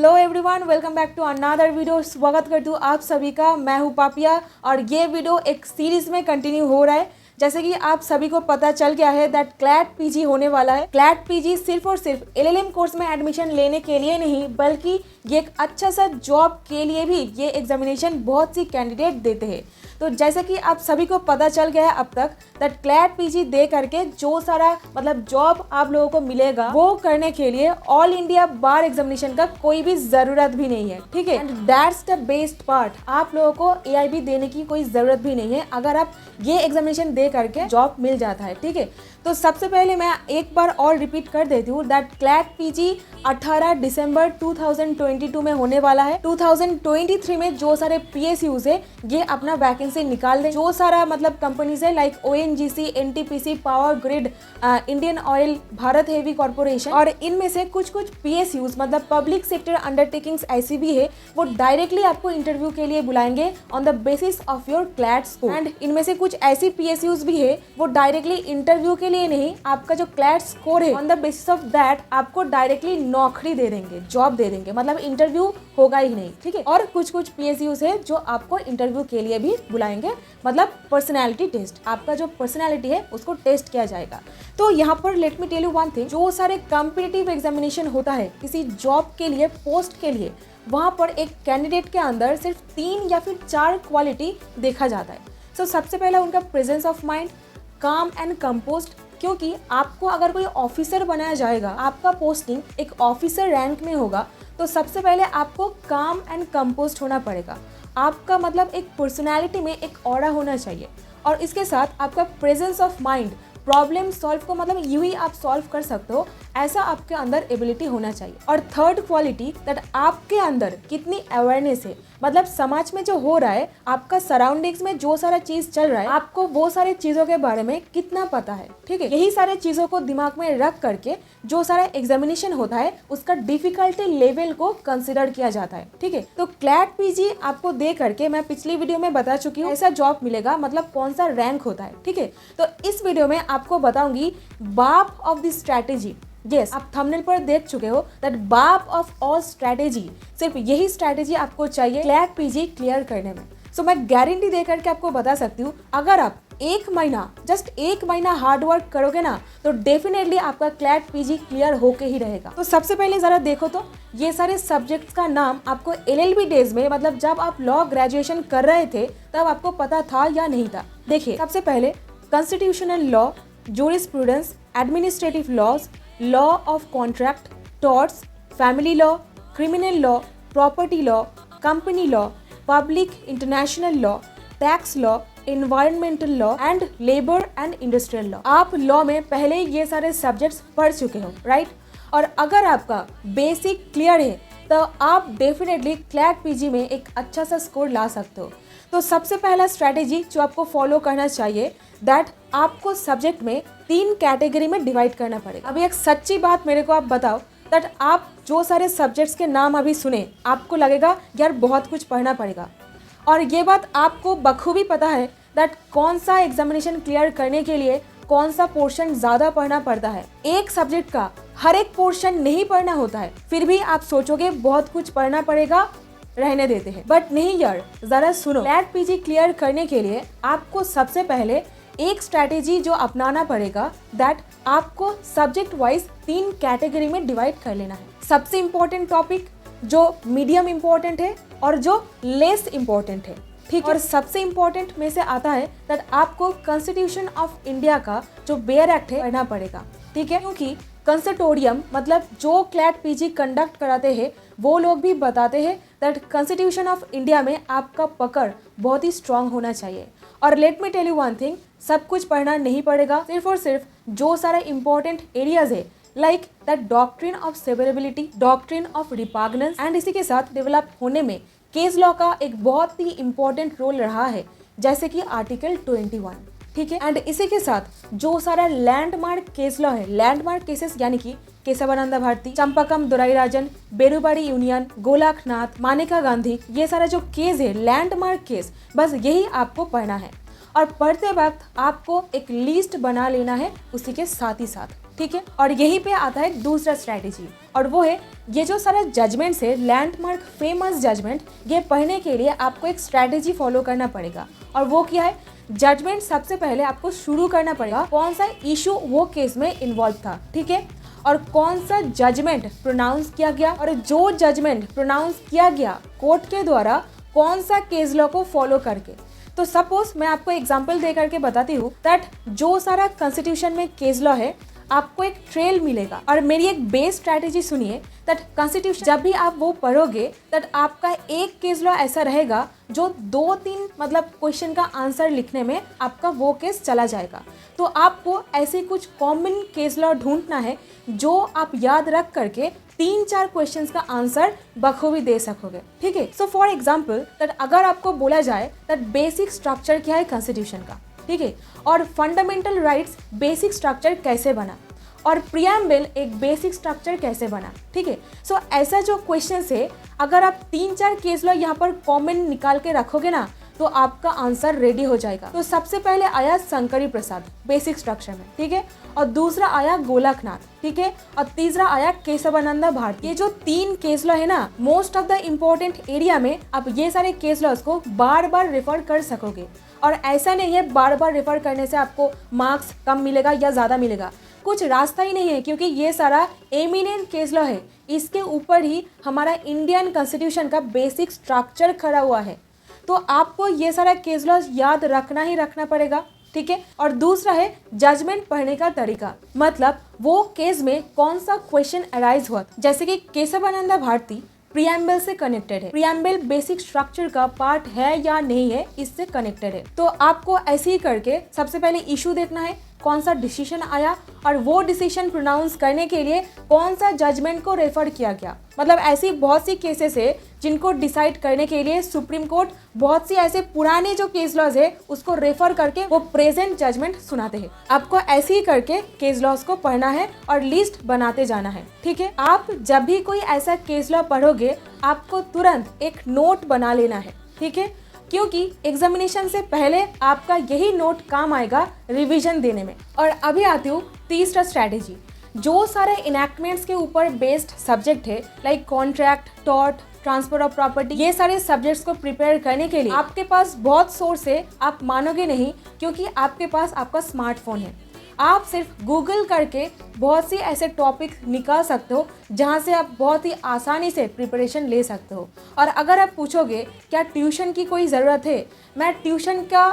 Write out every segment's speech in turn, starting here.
Hello everyone, welcome back to another video. स्वागत करती हूँ आप सभी का। मैं हूँ पापिया और ये वीडियो एक सीरीज़ में कंटिन्यू हो रहा है। जैसे कि आप सभी को पता चल गया है दैट क्लैट पीजी होने वाला है। क्लैट पीजी सिर्फ और सिर्फ एलएलएम कोर्स में एडमिशन लेने के लिए नहीं, बल्कि ये एक अच्छा सा जॉब के लिए भी ये एग्जामिनेशन बहुत सी कैंडिडेट देते हैं। तो जैसे कि आप सभी को पता चल गया है अब तक दैट क्लैट पीजी दे करके जो सारा जॉब आप लोगों को मिलेगा, वो करने के लिए ऑल इंडिया बार एग्जामिनेशन का कोई भी जरूरत भी नहीं है। ठीक है, and that's the best part. आप लोगों को एआईबी देने की कोई जरूरत भी नहीं है अगर आप ये एग्जामिनेशन दे करके जॉब मिल जाता है। ठीक है, तो सबसे पहले मैं एक बार और रिपीट कर देती हूँ दैट क्लैट पीजी 18 दिसंबर 2022 में होने वाला है। 2023 में जो सारे पीएसयूज है ये अपना वैकेंसी निकाल दें। जो सारा कंपनीज है like ONGC, NTPC, power grid, Indian oil, Bharat heavy corporation, और इनमें से कुछ पीएसयूज पब्लिक सेक्टर अंडरटेकिंग्स ऐसी भी है, वो डायरेक्टली आपको इंटरव्यू के लिए बुलाएंगे on the basis of your CLAT score. And इनमें से कुछ ऐसी पीएसयूज भी है वो डायरेक्टली इंटरव्यू के लिए नहीं, आपका जो क्लैट स्कोर है on the basis of that आपको डायरेक्टली नौकरी दे देंगे, जॉब दे देंगे, इंटरव्यू होगा ही नहीं। ठीक है, और कुछ पीएसयूज है जो आपको इंटरव्यू के लिए भी बुलाएंगे, पर्सनैलिटी टेस्ट, आपका जो पर्सनैलिटी है उसको टेस्ट किया जाएगा। तो यहाँ पर let me tell you one thing, जो सारे कॉम्पिटिटिव एग्जामिनेशन होता है किसी जॉब के लिए, पोस्ट के लिए, वहाँ पर एक कैंडिडेट के अंदर सिर्फ 3 या फिर 4 क्वालिटी देखा जाता है। सो सबसे पहला उनका प्रेजेंस ऑफ माइंड, काम एंड कंपोस्ट, क्योंकि आपको अगर कोई ऑफिसर बनाया जाएगा, आपका पोस्टिंग एक ऑफिसर रैंक में होगा, तो सबसे पहले आपको काम एंड कंपोस्ट होना पड़ेगा। आपका एक पर्सनालिटी में एक ऑरा होना चाहिए, और इसके साथ आपका presence of mind, problem solve को यूं ही आप सॉल्व कर सकते हो, ऐसा आपके अंदर एबिलिटी होना चाहिए। और थर्ड क्वालिटी दैट आपके अंदर कितनी अवेयरनेस है, समाज में जो हो रहा है, आपका सराउंडिंग्स में जो सारा चीज चल रहा है, आपको वो सारे चीजों के बारे में कितना पता है। ठीक है, यही सारे चीजों को दिमाग में रख करके जो सारा एग्जामिनेशन होता है उसका डिफिकल्टी लेवल को कंसिडर किया जाता है। ठीक है, तो क्लैट पीजी आपको दे करके मैं पिछली वीडियो में बता चुकी हूँ ऐसा जॉब मिलेगा, कौन सा रैंक होता है। ठीक है, तो इस वीडियो में आपको बताऊंगी बाप ऑफ द स्ट्रैटेजी। यस, आप थंबनेल पर देख चुके हो दैट बाप ऑफ ऑल स्ट्रैटेजी, सिर्फ यही स्ट्रैटेजी आपको चाहिए क्लैट पीजी क्लियर करने में। सो मैं गारंटी दे करके आपको बता सकती हूँ, अगर आप जस्ट एक महीना हार्ड वर्क करोगे ना, तो डेफिनेटली आपका क्लैट पीजी क्लियर होके ही रहेगा। तो सबसे पहले जरा देखो तो ये सारे सब्जेक्ट्स का नाम आपको एलएलबी डेज में, जब आप लॉ ग्रेजुएशन कर रहे थे तब आपको पता था या नहीं था। देखिए, सबसे पहले constitutional law, jurisprudence, administrative laws, law of contract, torts, family law, criminal law, property law, company law, public international law, tax law, environmental law and labour and industrial law. आप लॉ में पहले ये सारे सब्जेक्ट्स पढ़ चुके हो, right? और अगर आपका बेसिक क्लियर है तो आप डेफिनेटली क्लैट पीजी में एक अच्छा सा स्कोर ला सकते हो। तो सबसे पहला स्ट्रैटेजी जो आपको फॉलो करना चाहिए दैट आपको सब्जेक्ट में 3 कैटेगरी में डिवाइड करना पड़ेगा। अभी एक सच्ची बात मेरे को आप बताओ दैट आप जो सारे सब्जेक्ट्स के नाम अभी सुने, आपको लगेगा यार बहुत कुछ पढ़ना पड़ेगा, और ये बात आपको बखूबी पता है दैट कौन सा एग्जामिनेशन क्लियर करने के लिए कौन सा पोर्शन ज्यादा पढ़ना पड़ता है। एक सब्जेक्ट का हर एक पोर्शन नहीं पढ़ना होता है, फिर भी आप सोचोगे बहुत कुछ पढ़ना पड़ेगा, रहने देते हैं, बट नहीं यार, जरा सुनो। क्लैट पीजी क्लियर करने के लिए आपको सबसे पहले एक स्ट्रैटेजी जो अपनाना पड़ेगा दैट आपको सब्जेक्ट वाइज 3 कैटेगरी में डिवाइड कर लेना है। सबसे इम्पोर्टेंट टॉपिक, जो मीडियम इम्पोर्टेंट है और जो लेस इम्पोर्टेंट है। ठीक, और सबसे इम्पोर्टेंट में से आता है दैट आपको कॉन्स्टिट्यूशन ऑफ इंडिया का जो बेयर एक्ट है पढ़ना पड़ेगा। ठीक है, क्योंकि कंसर्टोरियम जो क्लैट पीजी कंडक्ट कराते हैं वो लोग भी बताते हैं दैट कॉन्स्टिट्यूशन ऑफ इंडिया में आपका पकड़ बहुत ही स्ट्रांग होना चाहिए। और let me tell you one thing, सब कुछ पढ़ना नहीं पड़ेगा, सिर्फ और सिर्फ जो सारा इंपॉर्टेंट एरियाज है like that doctrine of severability, doctrine of repugnance, and इसी के साथ डेवलप होने में केस लॉ का एक बहुत ही इंपॉर्टेंट रोल रहा है, जैसे कि आर्टिकल 21। ठीक है, एंड इसी के साथ जो सारा लैंडमार्क केस लॉ है, लैंडमार्क केसेस यानी कि केशवानंद भारती, चंपकम दोराईराजन, बेरुबाड़ी यूनियन, गोलाखनाथ, मानेका गांधी, ये सारा जो केस है लैंडमार्क केस, बस यही आपको पढ़ना है। और पढ़ते वक्त आपको एक लिस्ट बना लेना है उसी के साथ ही साथ। ठीक है। और यहीं पे आता है दूसरा स्ट्रैटेजी, और वो है ये जो सारा जजमेंट है, लैंडमार्क फेमस जजमेंट, ये पढ़ने के लिए आपको एक स्ट्रैटेजी फॉलो करना पड़ेगा। और वो क्या है, जजमेंट सबसे पहले आपको शुरू करना पड़ेगा कौन सा इशू वो केस में इन्वॉल्व था, ठीक है, और कौन सा जजमेंट प्रोनाउंस किया गया, और जो जजमेंट प्रोनाउंस किया गया कोर्ट के द्वारा कौन सा केस लॉ को फॉलो करके। तो सपोज मैं आपको एग्जांपल दे करके बताती हूँ दैट जो सारा कॉन्स्टिट्यूशन में केस लॉ है आपको एक ट्रेल मिलेगा। और मेरी एक बेस स्ट्रैटेजी सुनिए दैट कॉन्स्टिट्यूशन जब भी आप वो पढ़ोगे दैट आपका एक केस लॉ ऐसा रहेगा जो 2-3 मतलब क्वेश्चन का आंसर लिखने में आपका वो केस चला जाएगा। तो आपको ऐसे कुछ कॉमन केस लॉ ढूंढना है जो आप याद रख करके 3-4 क्वेश्चंस का आंसर बखूबी दे सकोगे, ठीक है। सो फॉर एग्जांपल दैट अगर आपको बोला जाए दैट बेसिक स्ट्रक्चर क्या है कॉन्स्टिट्यूशन का, ठीक है, और फंडामेंटल राइट्स बेसिक स्ट्रक्चर कैसे बना, और प्रियम्बल एक बेसिक स्ट्रक्चर कैसे बना, ठीक है। सो ऐसा जो क्वेश्चन है अगर आप 3-4 केस लॉ यहाँ पर कॉमन निकाल के रखोगे ना तो आपका आंसर रेडी हो जाएगा। तो सबसे पहले आया शंकरी प्रसाद बेसिक स्ट्रक्चर में, ठीक है, और दूसरा आया गोलकनाथ, ठीक है, और तीसरा आया केशवानंद भारती। ये जो 3 केस लॉ है ना, most of the important area में आप ये सारे केस लॉज को बार बार रेफर कर सकोगे। और ऐसा नहीं है बार बार रेफर करने से आपको मार्क्स कम मिलेगा या ज़्यादा मिलेगा, कुछ रास्ता ही नहीं है, क्योंकि ये सारा एमिनेंट केस लॉ है, इसके ऊपर ही हमारा इंडियन कॉन्स्टिट्यूशन का बेसिक स्ट्रक्चर खड़ा हुआ है। तो आपको ये सारा केस लॉ याद रखना ही रखना पड़ेगा, ठीक है। और दूसरा है जजमेंट पढ़ने का तरीका, मतलब वो केस में कौन सा क्वेश्चन अराइज हुआ, जैसे कि केशवानंद भारती प्रियम्बल से कनेक्टेड है, प्रियम्बल बेसिक स्ट्रक्चर का पार्ट है या नहीं है, इससे कनेक्टेड है। तो आपको ऐसे ही करके सबसे पहले इशू देखना है, कौन सा डिसीजन आया, और वो डिसीजन प्रोनाउंस करने के लिए कौन सा जजमेंट को रेफर किया गया। मतलब ऐसी बहुत सी केसेस है जिनको डिसाइड करने के लिए सुप्रीम कोर्ट बहुत सी ऐसे पुराने जो केस लॉज है उसको रेफर करके वो प्रेजेंट जजमेंट सुनाते हैं। आपको ऐसे ही करके केस लॉज को पढ़ना है और लिस्ट बनाते जाना है, ठीक है। आप जब भी कोई ऐसा केस लॉ पढ़ोगे आपको तुरंत एक नोट बना लेना है, ठीक है, क्योंकि एग्जामिनेशन से पहले आपका यही नोट काम आएगा रिवीजन देने में। और अभी आती हूँ तीसरा स्ट्रैटेजी, जो सारे इनैक्टमेंट्स के ऊपर बेस्ड सब्जेक्ट है like contract, tort, transfer of property, ये सारे सब्जेक्ट्स को प्रिपेयर करने के लिए आपके पास बहुत सोर्स है, आप मानोगे नहीं, क्योंकि आपके पास आपका स्मार्टफोन है। आप सिर्फ गूगल करके बहुत सी ऐसे टॉपिक निकाल सकते हो जहाँ से आप बहुत ही आसानी से प्रिपरेशन ले सकते हो। और अगर आप पूछोगे क्या ट्यूशन की कोई ज़रूरत है, मैं ट्यूशन का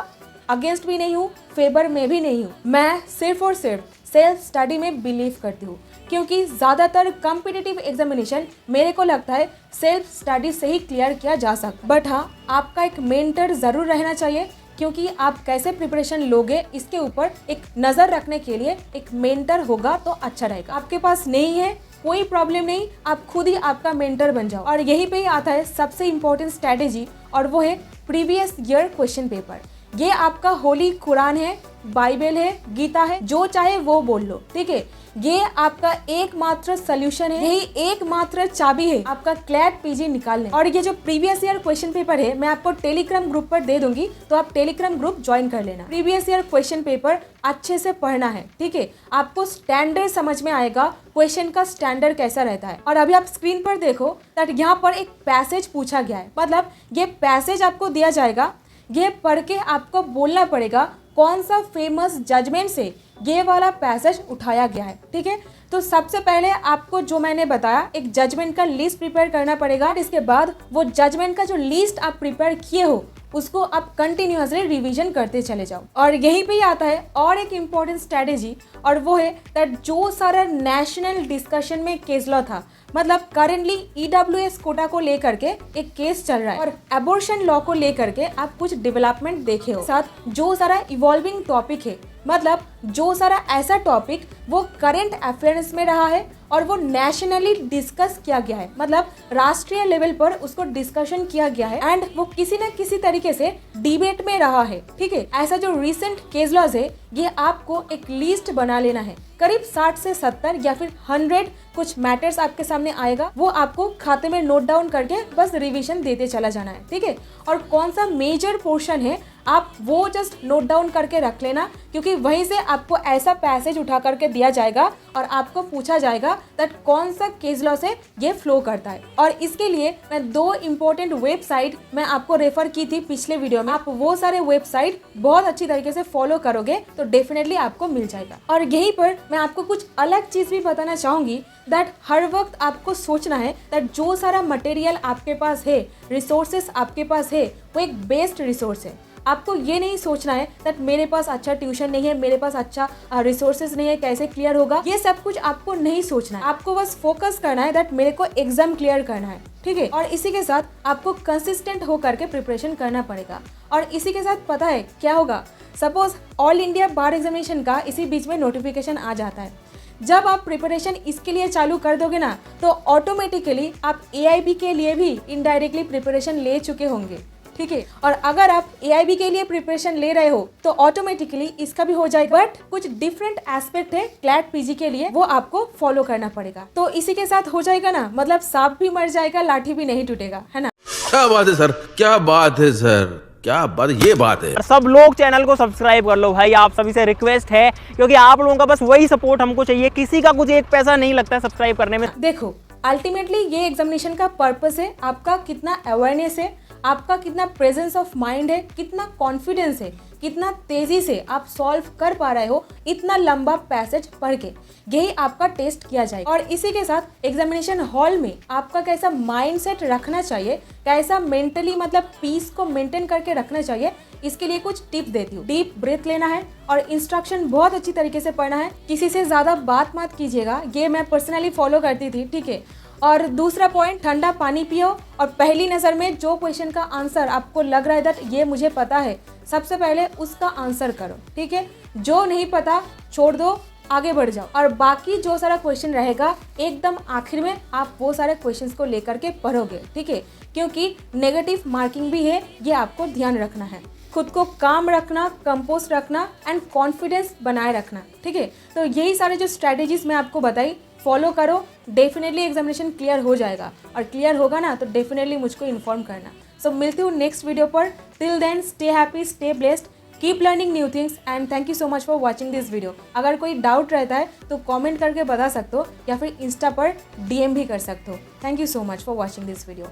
अगेंस्ट भी नहीं हूँ, फेवर में भी नहीं हूँ। मैं सिर्फ और सिर्फ सेल्फ स्टडी में बिलीव करती हूँ, क्योंकि ज़्यादातर कॉम्पिटिटिव एग्जामिनेशन मेरे को लगता है सेल्फ स्टडी से ही क्लियर किया जा सकता। बट हाँ, आपका एक मेंटर ज़रूर रहना चाहिए, क्योंकि आप कैसे प्रिपरेशन लोगे इसके ऊपर एक नज़र रखने के लिए एक मेंटर होगा तो अच्छा रहेगा। आपके पास नहीं है कोई प्रॉब्लम नहीं, आप खुद ही आपका मेंटर बन जाओ। और यहीं पे ही आता है सबसे इम्पोर्टेंट स्ट्रैटेजी, और वो है प्रीवियस ईयर क्वेश्चन पेपर। ये आपका होली कुरान है, बाइबल है, गीता है, जो चाहे वो बोल लो, ठीक है। ये आपका एकमात्र सोल्यूशन है, यही एकमात्र चाबी है आपका क्लैट पीजी निकालने। और ये जो प्रीवियस ईयर क्वेश्चन पेपर है मैं आपको टेलीग्राम ग्रुप पर दे दूंगी, तो आप टेलीग्राम ग्रुप ज्वाइन कर लेना। प्रीवियस ईयर क्वेश्चन पेपर अच्छे से पढ़ना है, ठीक है, आपको स्टैंडर्ड समझ में आएगा क्वेश्चन का स्टैंडर्ड कैसा रहता है। और अभी आप स्क्रीन पर देखो दैट यहाँ पर एक पैसेज पूछा गया है, मतलब ये पैसेज आपको दिया जाएगा, ये पढ़ के आपको बोलना पड़ेगा कौन सा फेमस जजमेंट से ये वाला पैसेज उठाया गया है, ठीक है। तो सबसे पहले आपको जो मैंने बताया एक जजमेंट का लिस्ट प्रिपेयर करना पड़ेगा। इसके बाद वो जजमेंट का जो लिस्ट आप प्रिपेयर किए हो उसको आप कंटिन्यूअसली रिवीजन करते चले जाओ। और यहीं पे ही आता है और एक इम्पॉर्टेंट स्ट्रैटेजी, और वो है दैट जो सारा नेशनल डिस्कशन में केस लॉ था, मतलब करेंटली EWS कोटा को लेकर के एक केस चल रहा है, और एबॉर्शन लॉ को लेकर के आप कुछ डेवलपमेंट देखे हो, साथ जो सारा इवॉल्विंग टॉपिक है, मतलब जो सारा ऐसा टॉपिक वो करंट अफेयर्स में रहा है और वो नेशनली डिस्कस किया गया है, मतलब राष्ट्रीय लेवल पर उसको डिस्कशन किया गया है एंड वो किसी न किसी तरीके से डिबेट में रहा है, ठीक है। ऐसा जो रिसेंट केस लॉज है ये आपको एक लिस्ट बना लेना है, करीब 60 से 70 या फिर 100 कुछ मैटर्स आपके सामने आएगा, वो आपको खाते में नोट डाउन करके बस रिवीजन देते चला जाना है, ठीक है। और कौन सा मेजर पोर्शन है आप वो जस्ट नोट डाउन करके रख लेना, क्योंकि वहीं से आपको ऐसा पैसेज उठा करके दिया जाएगा और आपको पूछा जाएगा दैट कौन सा केस लॉ से ये फ्लो करता है। और इसके लिए मैं 2 इंपॉर्टेंट वेबसाइट मैं आपको रेफर की थी पिछले वीडियो में। आप वो सारे वेबसाइट बहुत अच्छी तरीके से फॉलो करोगे तो डेफिनेटली आपको मिल जाएगा। और यहीं पर मैं आपको कुछ अलग चीज भी बताना चाहूंगी दैट हर वक्त आपको सोचना है दैट जो सारा मटेरियल आपके पास है, रिसोर्सेस आपके पास है, वो एक बेस्ड रिसोर्स है। आपको ये नहीं सोचना है दैट मेरे पास अच्छा ट्यूशन नहीं है, मेरे पास अच्छा रिसोर्सेज नहीं है, कैसे क्लियर होगा, ये सब कुछ आपको नहीं सोचना है। आपको बस फोकस करना है दैट मेरे को एग्जाम क्लियर करना है, ठीक है। और इसी के साथ आपको कंसिस्टेंट होकर के प्रिपरेशन करना पड़ेगा। और इसी के साथ पता है क्या होगा, सपोज ऑल इंडिया बार एग्जामिनेशन का इसी बीच में नोटिफिकेशन आ जाता है। जब आप प्रिपरेशन इसके लिए चालू कर दोगे ना, तो ऑटोमेटिकली आप AIB के लिए भी इनडायरेक्टली प्रिपरेशन ले चुके होंगे, ठीक है। और अगर आप AIB के लिए प्रिपरेशन ले रहे हो तो ऑटोमेटिकली इसका भी हो जाएगा। बट कुछ डिफरेंट एस्पेक्ट है क्लैट PG के लिए, वो आपको फॉलो करना पड़ेगा। तो इसी के साथ हो जाएगा ना, मतलब सांप भी मर जाएगा, लाठी भी नहीं टूटेगा, है ना। क्या बात है सर, क्या बात है सर, क्या बात, ये बात है। सब लोग चैनल को सब्सक्राइब कर लो भाई, आप सभी से रिक्वेस्ट है, क्योंकि आप लोगों का बस वही सपोर्ट हमको चाहिए। किसी का कुछ एक पैसा नहीं लगता है सब्सक्राइब करने में। देखो अल्टीमेटली ये एग्जामिनेशन का पर्पस है आपका कितना अवेयरनेस है, आपका कितना प्रेजेंस ऑफ माइंड है, कितना कॉन्फिडेंस है, कितना तेजी से आप सॉल्व कर पा रहे हो इतना लंबा पैसेज पढ़ के, यही आपका टेस्ट किया जाएगा। और इसी के साथ एग्जामिनेशन हॉल में आपका कैसा माइंडसेट रखना चाहिए, कैसा मेंटली मतलब पीस को मेंटेन करके रखना चाहिए, इसके लिए कुछ टिप देती हूँ। डीप ब्रेथ लेना है और इंस्ट्रक्शन बहुत अच्छी तरीके से पढ़ना है। किसी से ज्यादा बात मत कीजिएगा, ये मैं पर्सनली फॉलो करती थी, ठीक है। और दूसरा पॉइंट, ठंडा पानी पियो और पहली नज़र में जो क्वेश्चन का आंसर आपको लग रहा है दैट ये मुझे पता है, सबसे पहले उसका आंसर करो, ठीक है। जो नहीं पता छोड़ दो, आगे बढ़ जाओ। और बाकी जो सारा क्वेश्चन रहेगा एकदम आखिर में आप वो सारे क्वेश्चंस को लेकर के पढ़ोगे, ठीक है, क्योंकि नेगेटिव मार्किंग भी है, ये आपको ध्यान रखना है। खुद को काम रखना, कंपोस्ट रखना एंड कॉन्फिडेंस बनाए रखना, ठीक है। तो यही सारे जो स्ट्रैटेजीज मैं आपको बताई फॉलो करो, डेफिनेटली एग्जामिनेशन क्लियर हो जाएगा। और क्लियर होगा ना तो डेफिनेटली मुझको इन्फॉर्म करना। सो मिलती हूँ नेक्स्ट वीडियो पर। Till then stay happy, stay blessed, keep learning new things and thank you so much for watching this video. अगर कोई डाउट रहता है तो कमेंट करके बता सकते हो या फिर इंस्टा पर DM भी कर सकते हो। Thank you so much for watching this video.